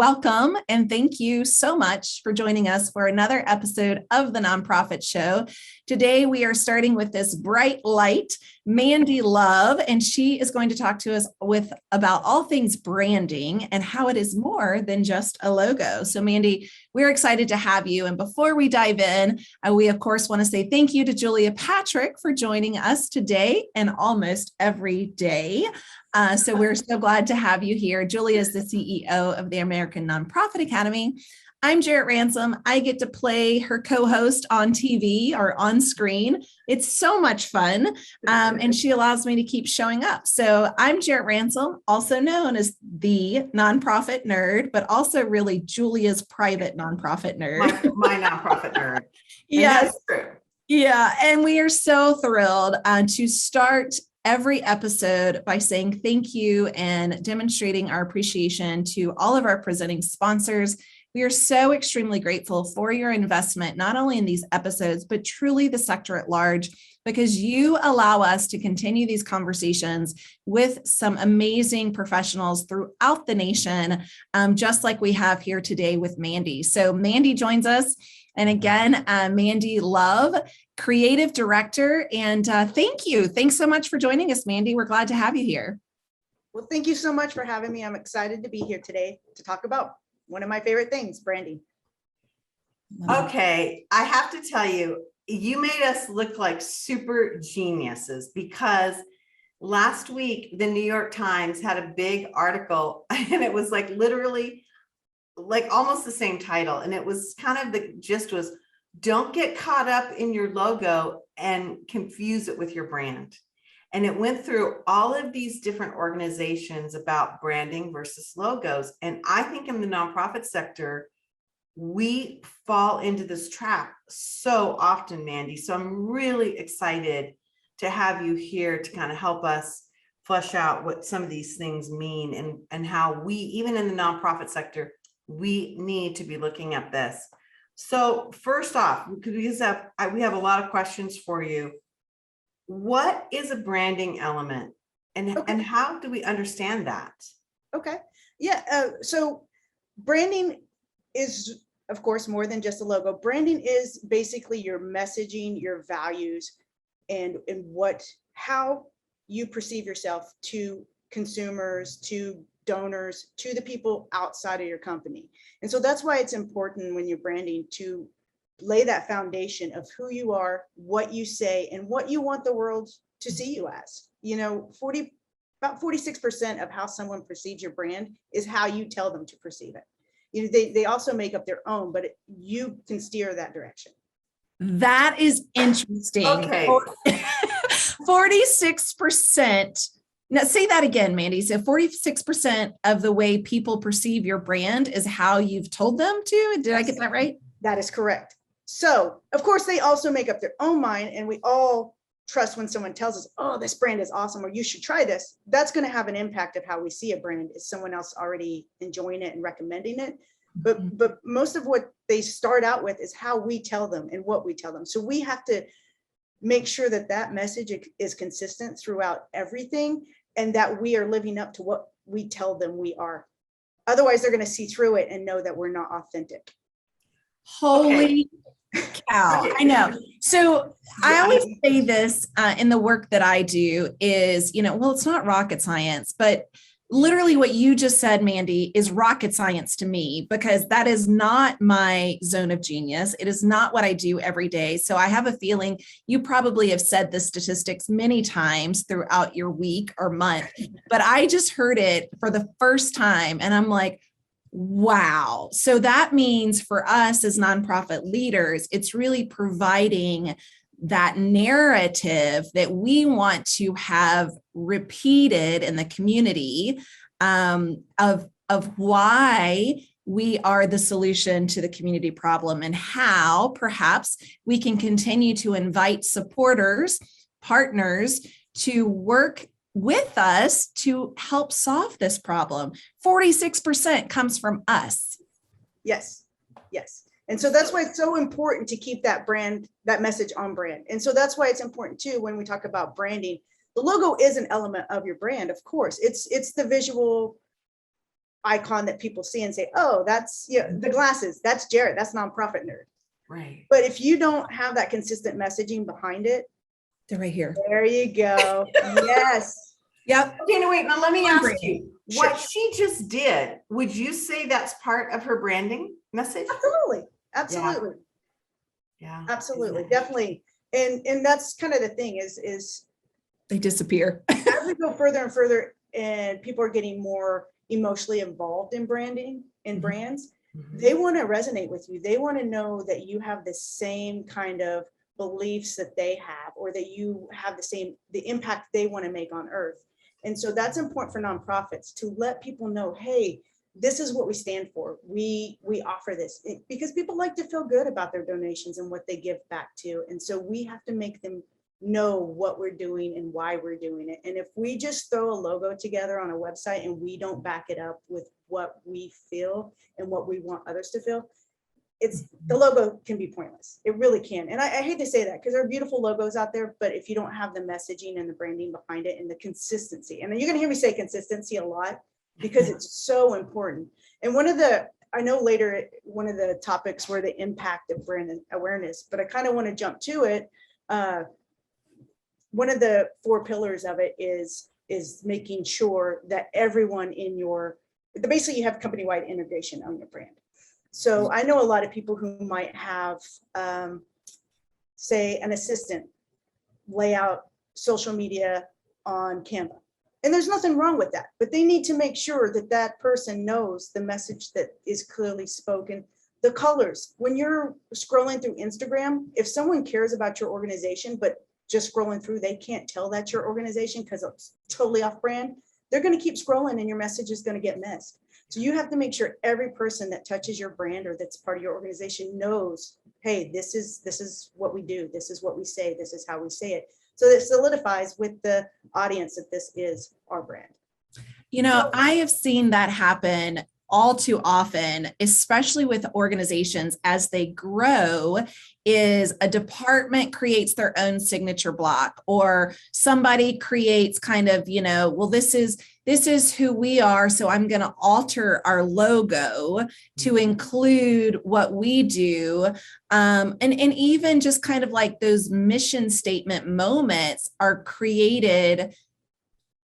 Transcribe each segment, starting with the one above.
welcome and thank you so much for joining us for another episode of the Nonprofit Show. Today, we are starting with this bright light, Mandy Love, and she is going to talk to us about all things branding and how it is more than just a logo. So Mandy, we're excited to have you. And before we dive in, we of course want to say thank you to Julia Patrick for joining us today and almost every day. So we're so glad to have you here. Julia is the CEO of the American Nonprofit Academy. I'm Jarrett Ransom. I get to play her co-host on TV or on screen. It's so much fun. And she allows me to keep showing up. So I'm Jarrett Ransom, also known as the nonprofit nerd, but also really Julia's private nonprofit nerd. My nonprofit nerd. Yes. Yeah. And we are so thrilled to start every episode by saying thank you and demonstrating our appreciation to all of our presenting sponsors. We are so extremely grateful for your investment, not only in these episodes, but truly the sector at large, because you allow us to continue these conversations with some amazing professionals throughout the nation, just like we have here today with Mandy. So Mandy joins us. And again, Mandy Love, Creative Director. And thank you. Thanks so much for joining us, Mandy. We're glad to have you here. Well, thank you so much for having me. I'm excited to be here today to talk about one of my favorite things, branding. Okay, I have to tell you, you made us look like super geniuses because last week, the New York Times had a big article and it was like literally like almost the same title. And it was kind of the gist was, don't get caught up in your logo and confuse it with your brand. And it went through all of these different organizations about branding versus logos. And I think in the nonprofit sector, we fall into this trap so often, Mandy. So I'm really excited to have you here to kind of help us flesh out what some of these things mean and how we, even in the nonprofit sector, we need to be looking at this. So first off, because we have a lot of questions for you. What is a branding element and how do we understand that? Okay. Yeah. So branding is, of course, more than just a logo. Branding is basically your messaging, your values, and how you perceive yourself to consumers, to donors, to the people outside of your company. And so that's why it's important when you're branding to lay that foundation of who you are, what you say, and what you want the world to see you as. You know, about 46% of how someone perceives your brand is how you tell them to perceive it. You know, they also make up their own, but you can steer that direction. That is interesting. Okay. 46%. Now say that again, Mandy. So 46% of the way people perceive your brand is how you've told them to. Did I get that right? That is correct. So, of course, they also make up their own mind, and we all trust when someone tells us, oh, this brand is awesome, or you should try this. That's going to have an impact of how we see a brand. Is someone else already enjoying it and recommending it? But most of what they start out with is how we tell them and what we tell them. So we have to make sure that that message is consistent throughout everything and that we are living up to what we tell them we are. Otherwise, they're going to see through it and know that we're not authentic. Holy cow. I know. So I always say this in the work that I do is, well, it's not rocket science, but literally what you just said, Mandy, is rocket science to me, because that is not my zone of genius. It is not what I do every day. So I have a feeling you probably have said the statistics many times throughout your week or month, but I just heard it for the first time and I'm like, wow. So that means for us as nonprofit leaders, it's really providing that narrative that we want to have repeated in the community of why we are the solution to the community problem and how perhaps we can continue to invite supporters, partners to work with us to help solve this problem. 46% comes from us. Yes. And so that's why it's so important to keep that brand, that message on brand. And so that's why it's important too, when we talk about branding, the logo is an element of your brand. Of course, it's the visual icon that people see and say, oh, that's, the glasses, that's Jared, that's nonprofit nerd. Right. But if you don't have that consistent messaging behind it, They're right here. there you go. Yes. Yep. Okay, no, wait, now let me ask you, Sure. what she just did, would you say that's part of her branding message? Absolutely. Absolutely. Yeah. Absolutely. Isn't it? Definitely. And that's kind of the thing is They disappear. as we go further and further and people are getting more emotionally involved in branding and Mhm. brands, Mhm. they want to resonate with you. They want to know that you have the same kind of beliefs that they have, or that you have the impact they want to make on earth. And so that's important for nonprofits to let people know, hey, this is what we stand for. We offer this because people like to feel good about their donations and what they give back to. And so we have to make them know what we're doing and why we're doing it. And if we just throw a logo together on a website and we don't back it up with what we feel and what we want others to feel, the logo can be pointless. It really can. And I hate to say that because there are beautiful logos out there, but if you don't have the messaging and the branding behind it and the consistency, and you're going to hear me say consistency a lot because it's so important. And I know later, one of the topics were the impact of brand awareness, but I kind of want to jump to it. One of the 4 pillars of it is making sure that everyone basically you have company-wide integration on your brand. So I know a lot of people who might have, say, an assistant lay out social media on Canva. And there's nothing wrong with that, but they need to make sure that that person knows the message that is clearly spoken. The colors, when you're scrolling through Instagram, if someone cares about your organization, but just scrolling through, they can't tell that's your organization because it's totally off brand, they're going to keep scrolling and your message is going to get missed. So you have to make sure every person that touches your brand or that's part of your organization knows, hey, this is what we do. This is what we say. This is how we say it. So it solidifies with the audience that this is our brand. I have seen that happen all too often, especially with organizations as they grow, is a department creates their own signature block, or somebody creates kind of, well, this is who we are, so I'm going to alter our logo to include what we do. And even just kind of like those mission statement moments are created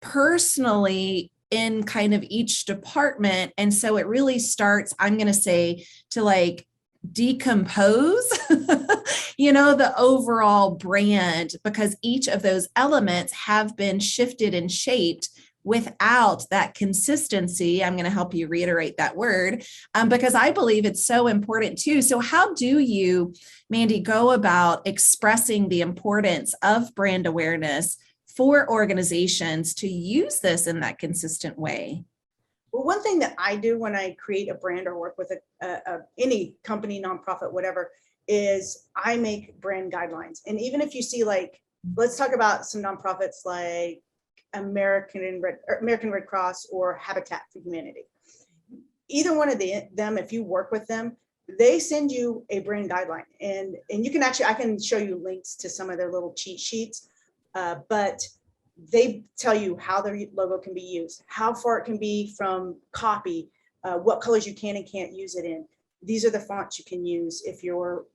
personally in kind of each department. And so it really starts, I'm going to say, to like decompose, the overall brand, because each of those elements have been shifted and shaped without that consistency. I'm going to help you reiterate that word, because I believe it's so important too. So how do you, Mandy, go about expressing the importance of brand awareness for organizations to use this in that consistent way? Well, one thing that I do when I create a brand or work with any company, nonprofit, whatever, is I make brand guidelines. And even if you see, like, let's talk about some nonprofits like American Red Cross or Habitat for Humanity. Either one of them, if you work with them, they send you a brand guideline. And you can actually, I can show you links to some of their little cheat sheets. But they tell you how their logo can be used, how far it can be from copy, what colors you can and can't use it in. These are the fonts you can use if you're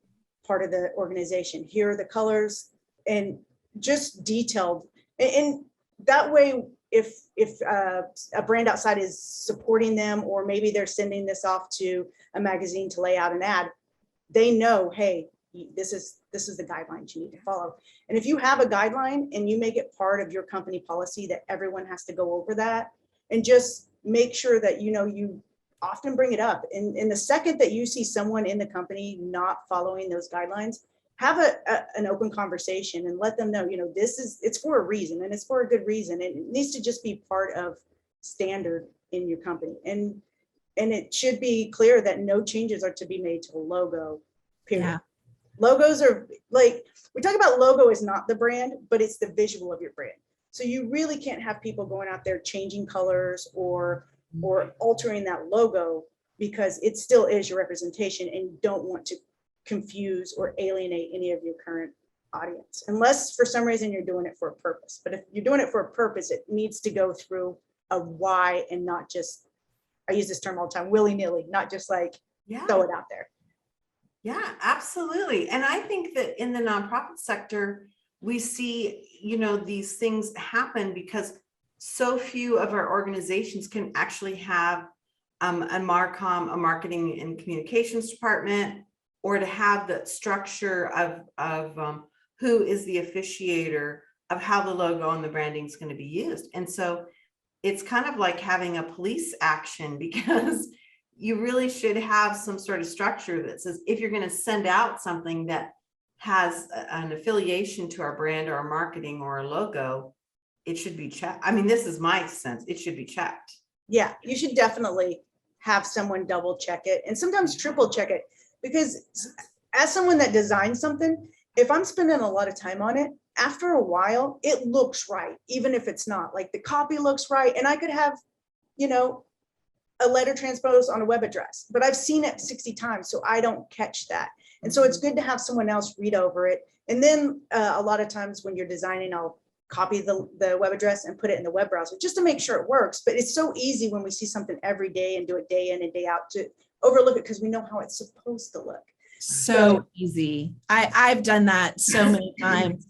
part of the organization. Here are the colors, and just detailed. And that way, if a brand outside is supporting them, or maybe they're sending this off to a magazine to lay out an ad, they know, hey, this is the guidelines you need to follow. And if you have a guideline and you make it part of your company policy that everyone has to go over that, and just make sure that you often bring it up. And the second that you see someone in the company not following those guidelines, have an open conversation and let them know, it's for a reason, and it's for a good reason. And it needs to just be part of standard in your company. And it should be clear that no changes are to be made to the logo, period. Yeah. Logos are, like, we talk about logo is not the brand, but it's the visual of your brand. So you really can't have people going out there changing colors or altering that logo, because it still is your representation, and you don't want to confuse or alienate any of your current audience, unless for some reason you're doing it for a purpose. But if you're doing it for a purpose, it needs to go through a why and not just I use this term all the time, willy-nilly, not just like Yeah. throw it out there. Yeah, absolutely. And I think that in the nonprofit sector, we see, these things happen because so few of our organizations can actually have a Marcom, a marketing and communications department, or to have the structure of who is the officiator of how the logo and the branding is going to be used. And so it's kind of like having a police action, because you really should have some sort of structure that says, if you're going to send out something that has an affiliation to our brand or our marketing or our logo, it should be checked. I mean, this is my sense. It should be checked. Yeah, you should definitely have someone double check it and sometimes triple check it, because as someone that designs something, if I'm spending a lot of time on it, after a while, it looks right, even if it's not. Like the copy looks right, and I could have, a letter transposed on a web address, but I've seen it 60 times, so I don't catch that. And so it's good to have someone else read over it. And then a lot of times when you're designing, I'll copy the web address and put it in the web browser just to make sure it works. But it's so easy when we see something every day and do it day in and day out to overlook it, because we know how it's supposed to look. So easy. I've done that so many times.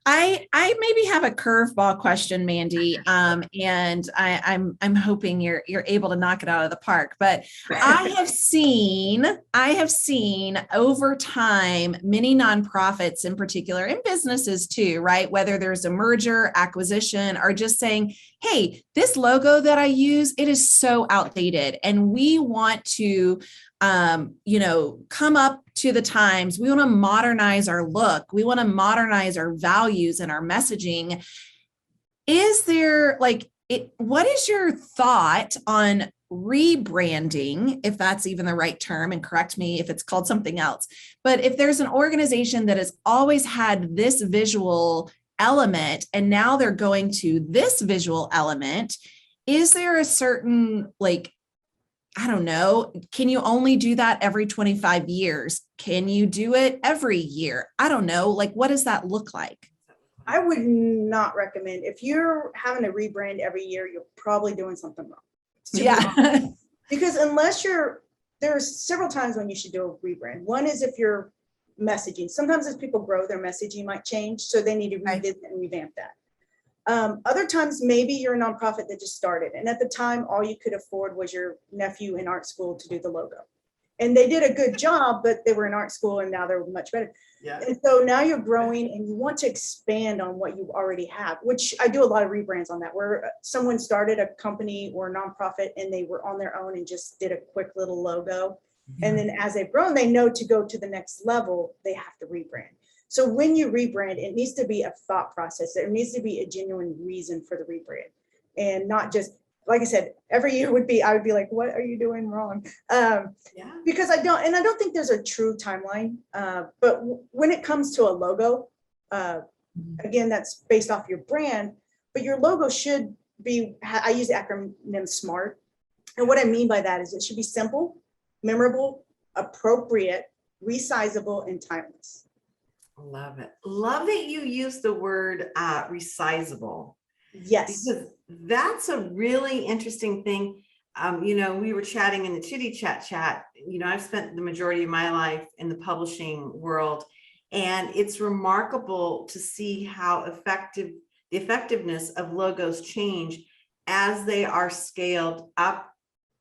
I maybe have a curveball question, Mandy, and I'm hoping you're able to knock it out of the park. But I have seen over time many nonprofits, in particular, and businesses too, right? Whether there's a merger, acquisition, or just saying, "Hey, this logo that I use, it is so outdated, and we want to." Come up to the times. We want to modernize our look. We want to modernize our values and our messaging. Is there what is your thought on rebranding, if that's even the right term, and correct me if it's called something else, but if there's an organization that has always had this visual element and now they're going to this visual element, is there a certain I don't know, can you only do that every 25 years? Can you do it every year? I don't know. What does that look like? I would not recommend. If you're having to rebrand every year, you're probably doing something wrong. Yeah. Because there's several times when you should do a rebrand. One is if you're messaging. Sometimes as people grow, their messaging might change, so they need to revisit and revamp that. Other times, maybe you're a nonprofit that just started, and at the time, all you could afford was your nephew in art school to do the logo. And they did a good job, but they were in art school and now they're much better. Yeah. And so now you're growing and you want to expand on what you already have, which I do a lot of rebrands on that, where someone started a company or a nonprofit and they were on their own and just did a quick little logo. Mm-hmm. And then as they've grown, they know to go to the next level, they have to rebrand. So when you rebrand, it needs to be a thought process. There needs to be a genuine reason for the rebrand, and not just, like I said, every year I would be like, what are you doing wrong? Because I don't think there's a true timeline. But when it comes to a logo, again, that's based off your brand, but your logo should be, I use the acronym SMART. And what I mean by that is it should be simple, memorable, appropriate, resizable, and timeless. Love it. Love that you use the word resizable. Yes. Because that's a really interesting thing. We were chatting in the Chitty Chat. I've spent the majority of my life in the publishing world, and it's remarkable to see how the effectiveness of logos change as they are scaled up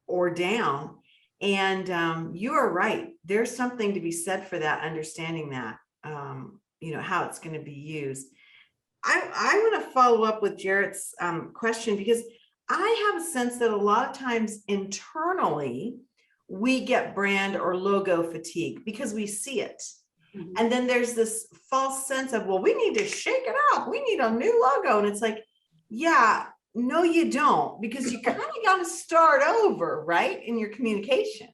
or down. And you are right. There's something to be said for that, understanding that, how it's going to be used. I want to follow up with Jarrett's question, because I have a sense that a lot of times internally we get brand or logo fatigue because we see it. Mm-hmm. And then there's this false sense of, well, we need to shake it up. We need a new logo. And it's like, yeah, no, you don't, because you kind of got to start over, right, in your communications.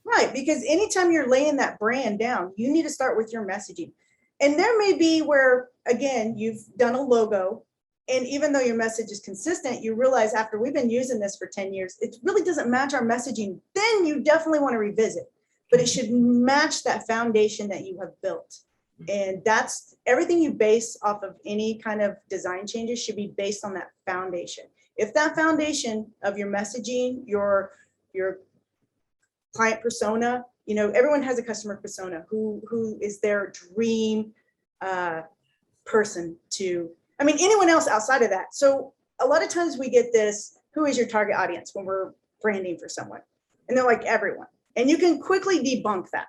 Right, because anytime you're laying that brand down, you need to start with your messaging. And there may be where, again, you've done a logo, and even though your message is consistent, you realize after we've been using this for 10 years, it really doesn't match our messaging. Then you definitely want to revisit, but it should match that foundation that you have built. And that's everything you base off of. Any kind of design changes should be based on that foundation. If that foundation of your messaging, your client persona, everyone has a customer persona who is their dream person to, anyone else outside of that. So a lot of times we get this, who is your target audience when we're branding for someone? And they're like, everyone. And you can quickly debunk that.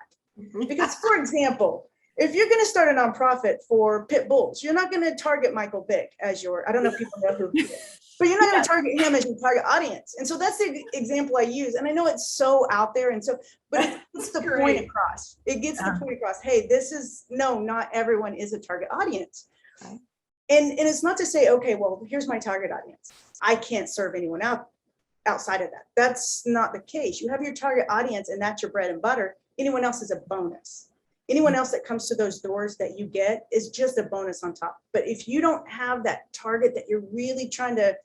Because, for example, if you're going to start a nonprofit for pit bulls, you're not going to target Michael Vick as I don't know if people know who he is, but you're not going to target him as your target audience. And so that's the example I use. And I know it's so out there. And so, but it gets the point across. It gets the point across. Hey, not everyone is a target audience. Right. And it's not to say, okay, well, here's my target audience. I can't serve anyone outside of that. That's not the case. You have your target audience and that's your bread and butter. Anyone else is a bonus. Anyone else that comes to those doors that you get is just a bonus on top. But if you don't have that target that you're really trying to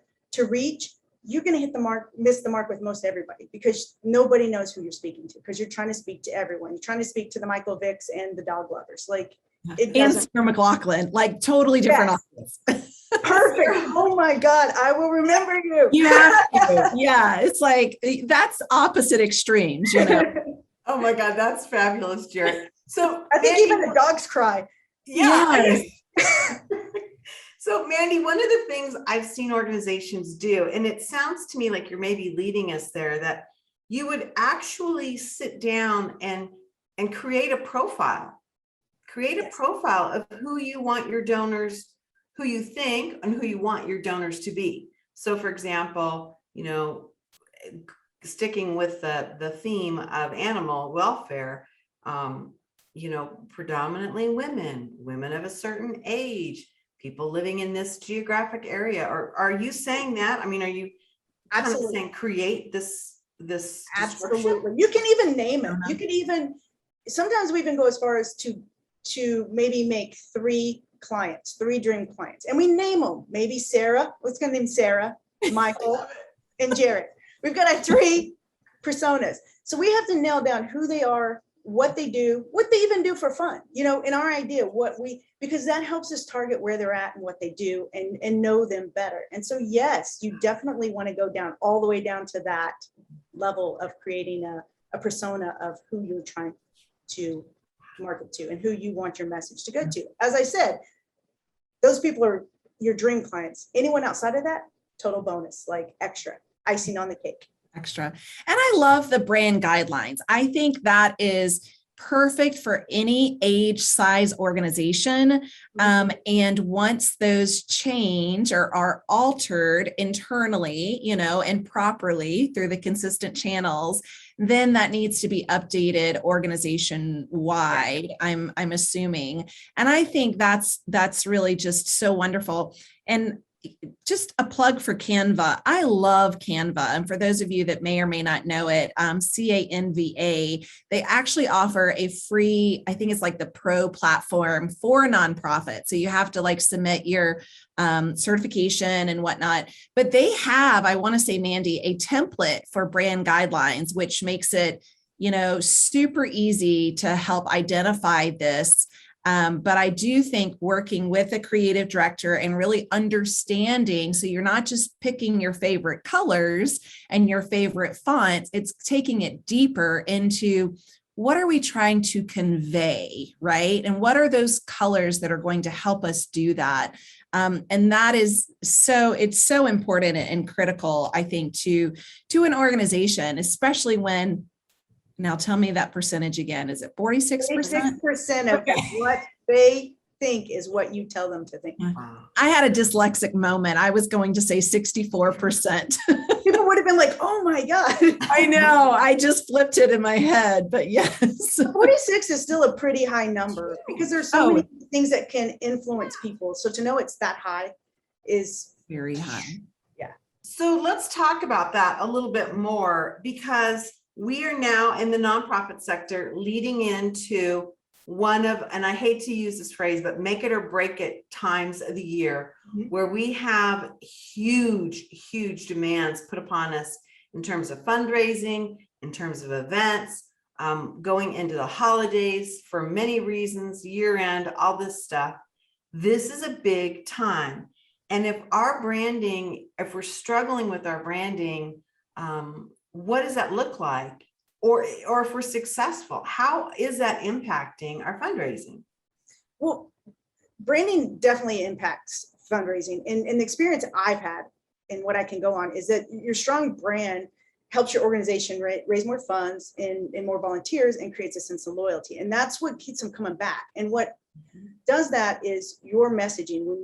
reach, you're going to miss the mark with most everybody, because nobody knows who you're speaking to, because you're trying to speak to everyone. You're trying to speak to the Michael Vicks and the dog lovers. Like, it and doesn't. Sarah McLachlan, like totally different audience. Perfect. Oh my God, I will remember you. You have to. Yeah, it's like that's opposite extremes, Oh my God, that's fabulous, Jared. So I think even the dogs cry. Yeah. So Mandy, one of the things I've seen organizations do, and it sounds to me like you're maybe leading us there, that you would actually sit down and create a profile. Create a profile of who you want your donors, who you think and who you want your donors to be. So for example, sticking with the theme of animal welfare, predominantly women of a certain age, people living in this geographic area. Or are you saying that? Are you absolutely saying create this Absolutely. You can even name it. You can even, sometimes we even go as far as to maybe make 3 dream clients, and we name them. Maybe Sarah, let's go name Sarah, Michael, and Jared. We've got our 3 personas. So we have to nail down who they are, what they do, what they even do for fun, in our idea, because that helps us target where they're at and what they do and know them better. And so, yes, you definitely want to go down all the way down to that level of creating a persona of who you're trying to market to and who you want your message to go to. As I said, those people are your dream clients. Anyone outside of that, total bonus, like extra, icing on the cake. Extra. And I love the brand guidelines. I think that is perfect for any age, size organization. And once those change or are altered internally, and properly through the consistent channels, then that needs to be updated organization wide, I'm assuming. And I think that's really just so wonderful. And just a plug for Canva. I love Canva. And for those of you that may or may not know it, Canva, they actually offer a free, I think it's like the pro platform for nonprofits. So you have to submit your certification and whatnot. But they have, I want to say, Mandy, a template for brand guidelines, which makes it, super easy to help identify this. But I do think working with a creative director and really understanding, so you're not just picking your favorite colors and your favorite fonts, it's taking it deeper into what are we trying to convey, right? And what are those colors that are going to help us do that? And that is it's so important and critical, I think, to an organization, especially when. Now tell me that percentage again. Is it 46%? 46% of what they think is what you tell them to think. Wow. I had a dyslexic moment. I was going to say 64%. People would have been like, oh my God. I know. I just flipped it in my head, but yes. 46 is still a pretty high number because there's so many things that can influence people. So to know it's that high is very high. Yeah. So let's talk about that a little bit more, because we are now in the nonprofit sector leading into one of, and I hate to use this phrase, but make it or break it times of the year, where we have huge demands put upon us in terms of fundraising, in terms of events, going into the holidays for many reasons, year end, all this stuff. This is a big time. And if our branding, if we're struggling with our branding, what does that look like? Or if we're successful, how is that impacting our fundraising? Well, branding definitely impacts fundraising. And the experience I've had and what I can go on is that your strong brand helps your organization raise more funds and more volunteers and creates a sense of loyalty. And that's what keeps them coming back. And what does that is your messaging. When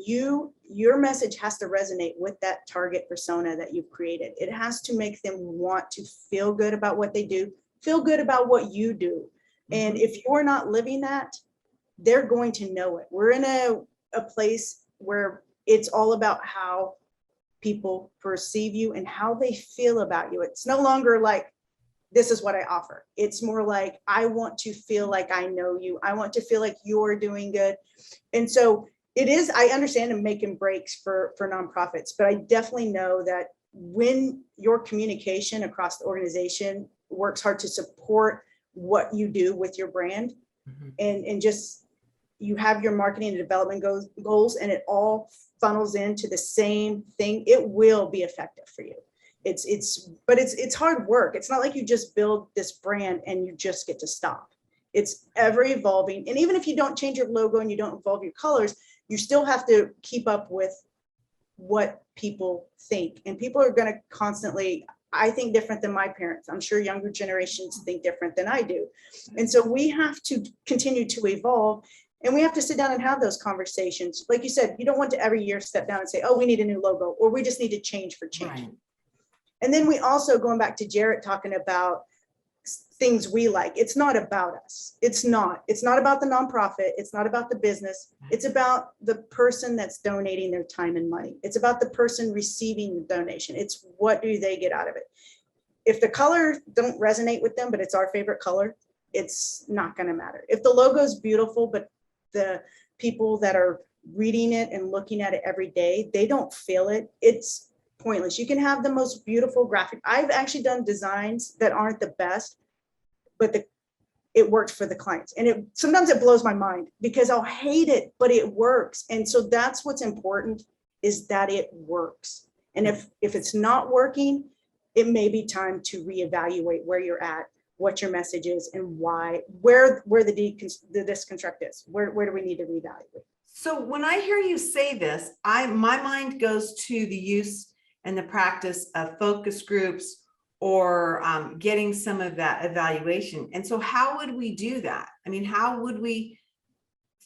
your message has to resonate with that target persona that you've created. It has to make them want to feel good about what they do, feel good about what you do. And if you're not living that, they're going to know it. We're in a place where it's all about how people perceive you and how they feel about you. It's no longer like, this is what I offer. It's more like, I want to feel like I know you. I want to feel like you're doing good. And so it is, I understand and making breaks for nonprofits, but I definitely know that when your communication across the organization works hard to support what you do with your brand, and just, you have your marketing and development goals, and it all funnels into the same thing, it will be effective for you. But it's hard work. It's not like you just build this brand and you just get to stop. It's ever evolving. And even if you don't change your logo and you don't evolve your colors, you still have to keep up with what people think. And people are going to constantly, I think, different than my parents. I'm sure younger generations think different than I do. And so we have to continue to evolve. And we have to sit down and have those conversations. Like you said, you don't want to every year step down and say, oh, we need a new logo, or we just need to change for change. Right. And then we also, going back to Jarrett talking about things we like, it's not about us. It's not about the nonprofit. It's not about the business. It's about the person that's donating their time and money. It's about the person receiving the donation. It's what do they get out of it? If the color don't resonate with them, but it's our favorite color, it's not going to matter. If the logo is beautiful, but the people that are reading it and looking at it every day, they don't feel it, it's pointless. You can have the most beautiful graphic. I've actually done designs that aren't the best, but it worked for the clients. And sometimes it blows my mind because I'll hate it, but it works. And so that's what's important, is that it works. And if it's not working, it may be time to reevaluate where you're at, what your message is, and why, where the disconstruct is. Where do we need to reevaluate? So when I hear you say this, my mind goes to the use and the practice of focus groups, or getting some of that evaluation. And so how would we do that? I mean, how would we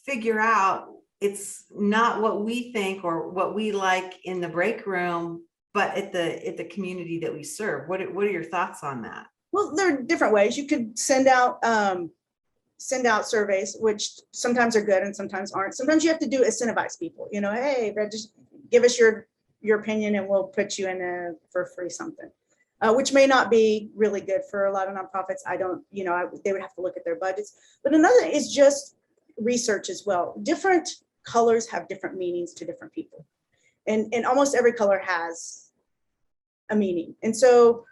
figure out it's not what we think or what we like in the break room, but at the community that we serve? What are your thoughts on that? Well, there are different ways. You could send out surveys, which sometimes are good and sometimes aren't. Sometimes you have to incentivize people. You know, hey, just give us your opinion and we'll put you in for free something, which may not be really good for a lot of nonprofits. They would have to look at their budgets. But another is just research as well. Different colors have different meanings to different people, and almost every color has a meaning. And so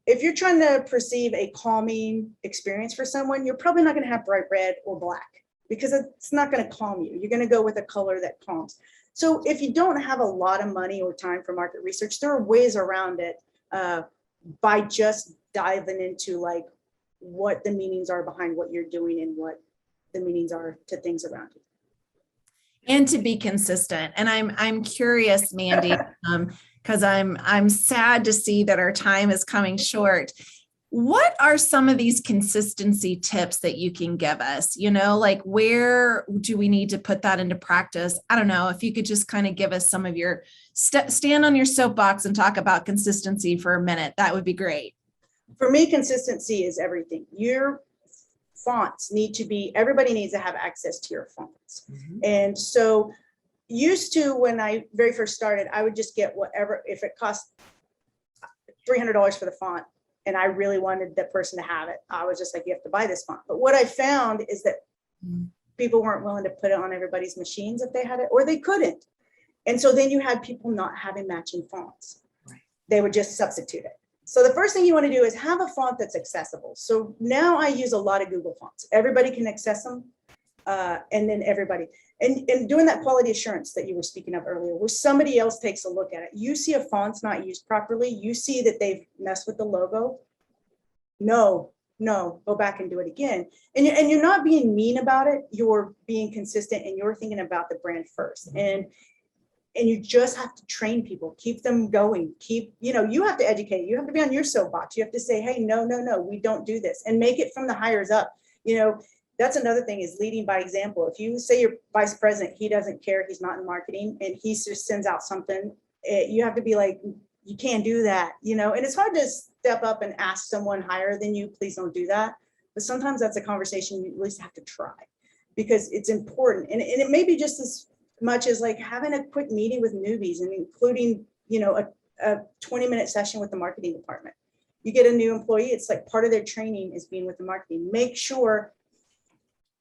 if you're trying to perceive a calming experience for someone, you're probably not going to have bright red or black, because it's not going to calm you. You're going to go with a color that calms. So if you don't have a lot of money or time for market research, there are ways around it by just diving into like what the meanings are behind what you're doing and what the meanings are to things around you. And to be consistent. And I'm curious, Mandy, because I'm sad to see that our time is coming short. What are some of these consistency tips that you can give us? You know, like, where do we need to put that into practice? I don't know, if you could just kind of give us some of your stand on your soapbox and talk about consistency for a minute, that would be great. For me, consistency is everything. Your fonts everybody needs to have access to your fonts. Mm-hmm. And so used to, when I very first started, I would just get whatever, if it cost $300 for the font, and I really wanted that person to have it, I was just like, you have to buy this font. But what I found is that people weren't willing to put it on everybody's machines if they had it, or they couldn't. And so then you had people not having matching fonts. Right. They would just substitute it. So the first thing you want to do is have a font that's accessible. So now I use a lot of Google fonts. Everybody can access them. And then And doing that quality assurance that you were speaking of earlier, where somebody else takes a look at it. You see a font's not used properly. You see that they've messed with the logo. No, go back and do it again. And you're not being mean about it. You're being consistent and you're thinking about the brand first. And you just have to train people, keep them going, you have to educate, you have to be on your soapbox. You have to say, hey, no, we don't do this, and make it from the hires up. That's another thing, is leading by example. If you say your vice president, he doesn't care, he's not in marketing, and he just sends out something, you have to be like, you can't do that, and it's hard to step up and ask someone higher than you, please don't do that. But sometimes that's a conversation you at least have to try, because it's important. And it may be just as much as like having a quick meeting with newbies and including, a 20-minute session with the marketing department. You get a new employee, it's like part of their training is being with the marketing. Make sure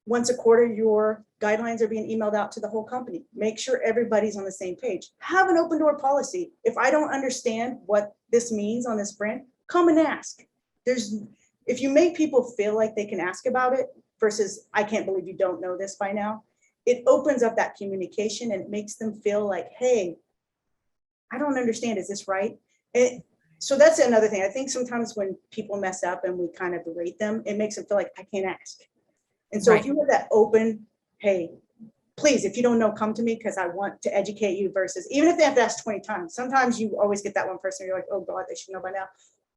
once a quarter, your guidelines are being emailed out to the whole company. Make sure everybody's on the same page. Have an open door policy. If I don't understand what this means on this brand, come and ask. If you make people feel like they can ask about it versus, I can't believe you don't know this by now, it opens up that communication and it makes them feel like, hey, I don't understand, is this right? So that's another thing. I think sometimes when people mess up and we kind of berate them, it makes them feel like I can't ask. And so if you have that open, hey, please, if you don't know, come to me because I want to educate you, versus even if they have to ask 20 times, sometimes you always get that one person, you're like, oh God, they should know by now.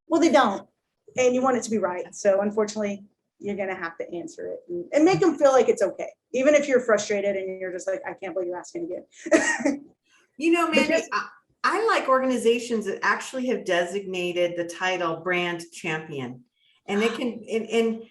Well, they don't. And you want it to be right. So unfortunately, you're going to have to answer it and make them feel like it's okay. Even if you're frustrated and you're just like, I can't believe you're asking again. Mandy, I like organizations that actually have designated the title brand champion. And it can, and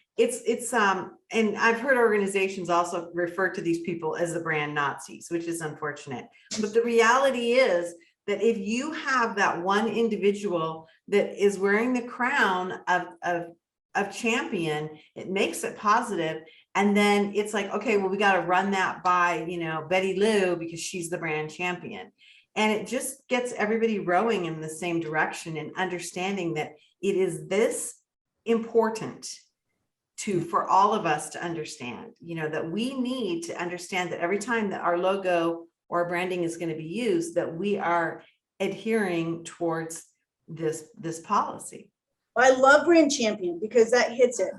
and I've heard organizations also refer to these people as the brand Nazis, which is unfortunate. But the reality is that if you have that one individual that is wearing the crown of champion, it makes it positive. And then it's like, okay, well, we got to run that by, Betty Lou, because she's the brand champion. And it just gets everybody rowing in the same direction and understanding that it is this important for all of us to understand, that we need to understand that every time that our logo or branding is going to be used, that we are adhering towards this policy. I love brand champion because that hits it.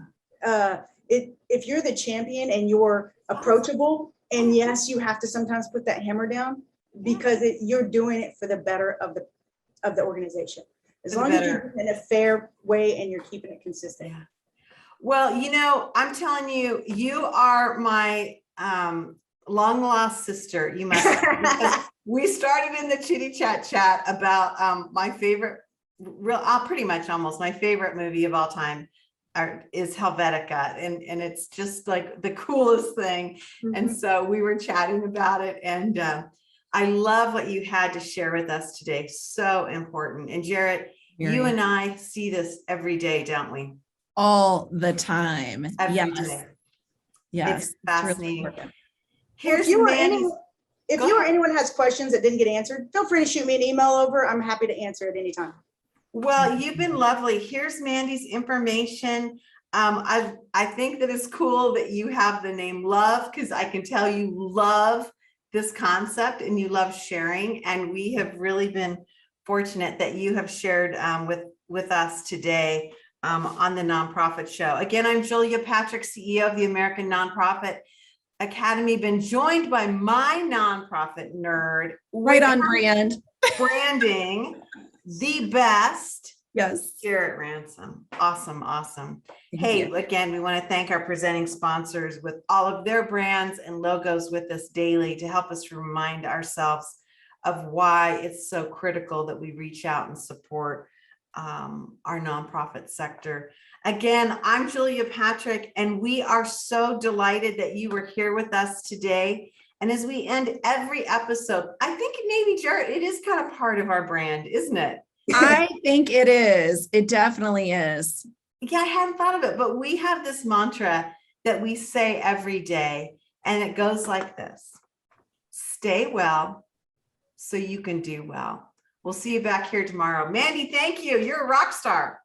If you're the champion and you're approachable, and yes, you have to sometimes put that hammer down because you're doing it for the better of the organization. As long as you're doing it in a fair way and you're keeping it consistent. Yeah. Well, I'm telling you, you are my long lost sister. You must. Because we started in the chitty chat about my favorite, pretty much almost my favorite movie of all time is Helvetica, and it's just like the coolest thing. Mm-hmm. And so we were chatting about it, and I love what you had to share with us today. So important. And Jarrett, you and I see this every day, don't we? All the time. Every day. Yes. It's fascinating. Really, if you or anyone has questions that didn't get answered, feel free to shoot me an email over. I'm happy to answer at any time. Well, you've been lovely. Here's Mandy's information. I think that it's cool that you have the name Love, because I can tell you love this concept and you love sharing. And we have really been fortunate that you have shared with us today on the Nonprofit Show. Again, I'm Julia Patrick, CEO of the American Nonprofit Academy, been joined by my nonprofit nerd. Right on brand. Branding, the best. Yes. Jarrett Ransom. Awesome. Hey, again, we want to thank our presenting sponsors with all of their brands and logos with us daily to help us remind ourselves of why it's so critical that we reach out and support our nonprofit sector. Again, I'm Julia Patrick, and we are so delighted that you were here with us today. And as we end every episode, I think maybe, Jarrett, it is kind of part of our brand, isn't it? I think it is. It definitely is. Yeah, I hadn't thought of it, but we have this mantra that we say every day, and it goes like this: stay well so you can do well. We'll see you back here tomorrow. Mandy, thank you. You're a rock star.